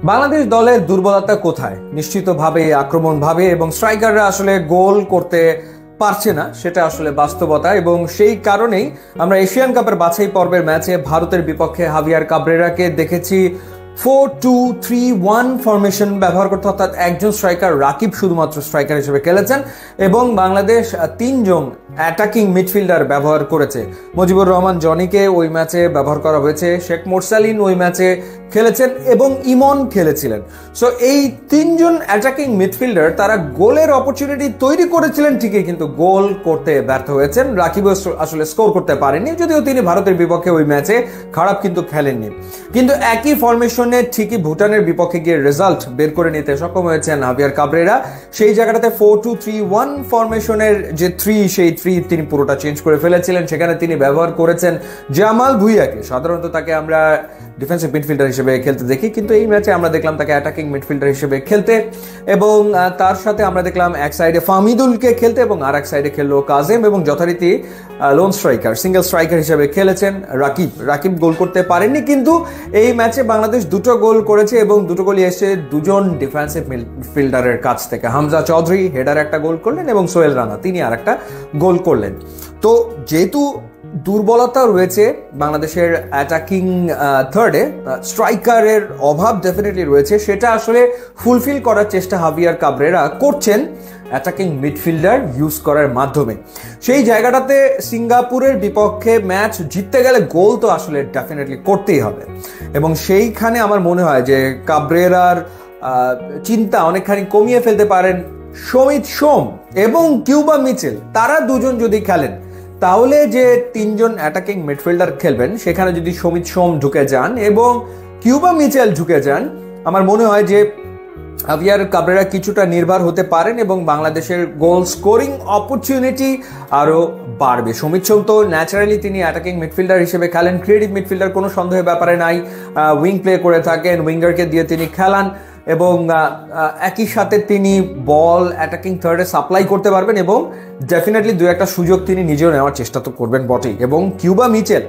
বাংলাদেশ দলের দুর্বলতা কোথায়? নিশ্চিতভাবে আক্রমণভাবে এবং স্ট্রাইকাররা আসলে গোল করতে পারছে না, সেটা আসলে বাস্তবতা। এবং সেই কারণেই আমরা এশিয়ান কাপের বাছাই পর্বের ম্যাচে ভারতের বিপক্ষে হাভিয়ার কাবরেরাকে দেখেছি 4-2-3-1 ফরমেশন ব্যবহার করতে, অর্থাৎ একজন স্ট্রাইকার রাকিব শুধুমাত্র স্ট্রাইকার হিসেবে খেলেছেন এবং বাংলাদেশ তিনজন অ্যাটাকিং মিডফিল্ডার ব্যবহার করেছে। মুজিবুর রহমান জনিকে ওই ম্যাচে ব্যবহার করা হয়েছে, শেখ মোরসালিন ওই ম্যাচে খেলেছেন এবং ইমন খেলেছিলেন। সো এই তিনজন অ্যাটাকিং মিডফিল্ডার তারা গোলের অপরচুনিটি তৈরি করেছিলেন ঠিকই, কিন্তু গোল করতে ব্যর্থ হয়েছেন। রাকিবও আসলে স্কোর করতে পারেননি, যদিও তিনি ভারতের বিপক্ষে ওই ম্যাচে খারাপ কিন্তু খেলেননি। কিন্তু একই ফরমেশনে ঠিকই ভুটানের বিপক্ষে গিয়ে রেজাল্ট বের করে নিতে সক্ষম হয়েছেন হাভিয়ার কাবরেরা। সেই জায়গাটাতে 4-2-3-1 ফরমেশনের যে 3 সেই 3 তিনি পুরোটা চেঞ্জ করে ফেলেছিলেন। সেখানে তিনি ব্যবহার করেছেন জামাল ভুঁইয়াকে। সাধারণত তাকে আমরা ডিফেন্সিভ মিডফিল্ডার হিসেবে খেলতে দেখি, কিন্তু এই ম্যাচে আমরা দেখলাম তাকে অ্যাটাকিং মিডফিল্ডার হিসেবে খেলতে এবং তার সাথে আমরা দেখলাম এক সাইডে ফাহমিদুলকে খেলতে এবং আর এক সাইডে খেললো কাজেম এবং যথারীতি লোন স্ট্রাইকার, সিঙ্গেল স্ট্রাইকার হিসেবে খেলেছেন রাকিব গোল করতে পারেননি, কিন্তু এই ম্যাচে বাংলাদেশ দুটো গোল করেছে এবং দুটো গোলই এসে দুজন ডিফেন্সিভ মিডফিল্ডারের কাছ থেকে। হামজা চৌধুরী হেডার একটা গোল করলেন এবং সোহেল রানা তিনি আর একটা গোল করলেন। তো যেহেতু দুর্বলতা রয়েছে বাংলাদেশের অ্যাটাকিং থার্ডে, স্ট্রাইকারের অভাব ডেফিনেটলি রয়েছে, সেটা আসলে ফুলফিল করার চেষ্টা হাভিয়ার কাবরেরা করছেন অ্যাটাকিং মিডফিল্ডার ইউজ করার মাধ্যমে। সেই জায়গাটাতে সিঙ্গাপুরের বিপক্ষে ম্যাচ জিততে গেলে গোল তো আসলে ডেফিনেটলি করতেই হবে এবং সেইখানে আমার মনে হয় যে কাবরেরার চিন্তা অনেকখানি কমিয়ে ফেলতে পারেন সমিত সোম এবং কিউবা মিচেল। তারা দুজন যদি খেলেন তাহলে যে তিনজন অ্যাটাকিং মিডফিল্ডার খেলবেন সেখানে যদি সমিত সোম ঢুকে যান এবং কিউবা মিচেল ঢুকে যান, আমার মনে হয় যে হাভিয়ার কাবরেরা কিছুটা নির্ভর হতে পারেন এবং বাংলাদেশের গোল স্কোরিং অপরচুনিটি আরও বাড়বে। সমিত সোম তো ন্যাচারালি তিনি অ্যাটাকিং মিডফিল্ডার হিসেবে খেলেন, ক্রিয়েটিভ মিডফিল্ডার কোনো সন্দেহের ব্যাপারে নাই, উইং প্লে করে থাকেন, উইঙ্গারকে দিয়ে তিনি খেলান এবং একই সাথে তিনি বল অ্যাটাকিং থার্ডে সাপ্লাই করতে পারবেন এবং ডেফিনেটলি দু একটা সুযোগ তিনি নিজেও নেওয়ার চেষ্টা তো করবেন বটেই। এবং কিউবা মিচেল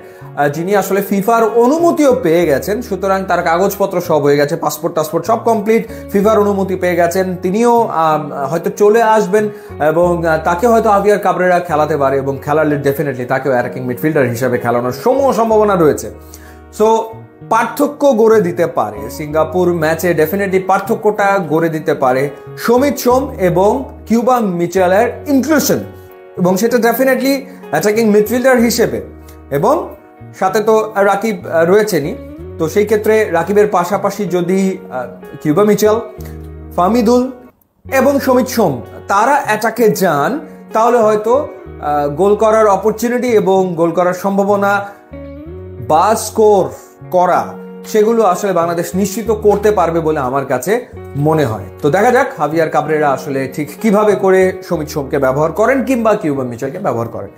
যিনি আসলে ফিফার অনুমতিও পেয়ে গেছেন, সুতরাং তার কাগজপত্র সব হয়ে গেছে, পাসপোর্ট সব কমপ্লিট, ফিফার অনুমতি পেয়ে গেছেন, তিনিও হয়তো চলে আসবেন এবং তাকে হয়তো হাভিয়ার কাবরেরা খেলাতে পারে এবং খেলালে ডেফিনেটলি তাকেও অ্যাটাকিং মিডফিল্ডার হিসেবে খেলানোর সম্ভাবনা রয়েছে। সো পার্থক্য গড়ে দিতে পারে সিঙ্গাপুর ম্যাচে, ডেফিনেটলি পার্থক্যটা গড়ে দিতে পারে সমিত সোম এবং কিউবা মিচেলের ইনক্লুশন এবং সেটা ডেফিনেটলি অ্যাটাকিং মিডফিল্ডার হিসেবে এবং সাথে তো রাকিব রয়েছেনই। তো সেই ক্ষেত্রে রাকিবের পাশাপাশি যদি কিউবা মিচেল, ফাহমিদুল এবং সমিত সোম তারা অ্যাটাকে যান তাহলে হয়তো গোল করার অপরচুনিটি এবং গোল করার সম্ভাবনা বা স্কোর করা সেগুলো আসলে বাংলাদেশ নিশ্চিত করতে পারবে বলে আমার কাছে মনে হয়। তো দেখা যাক হাভিয়ার কাবরেরা আসলে ঠিক কিভাবে করে সমিত সোমকে ব্যবহার করেন কিংবা কিউবা মিচেলকে ব্যবহার করেন।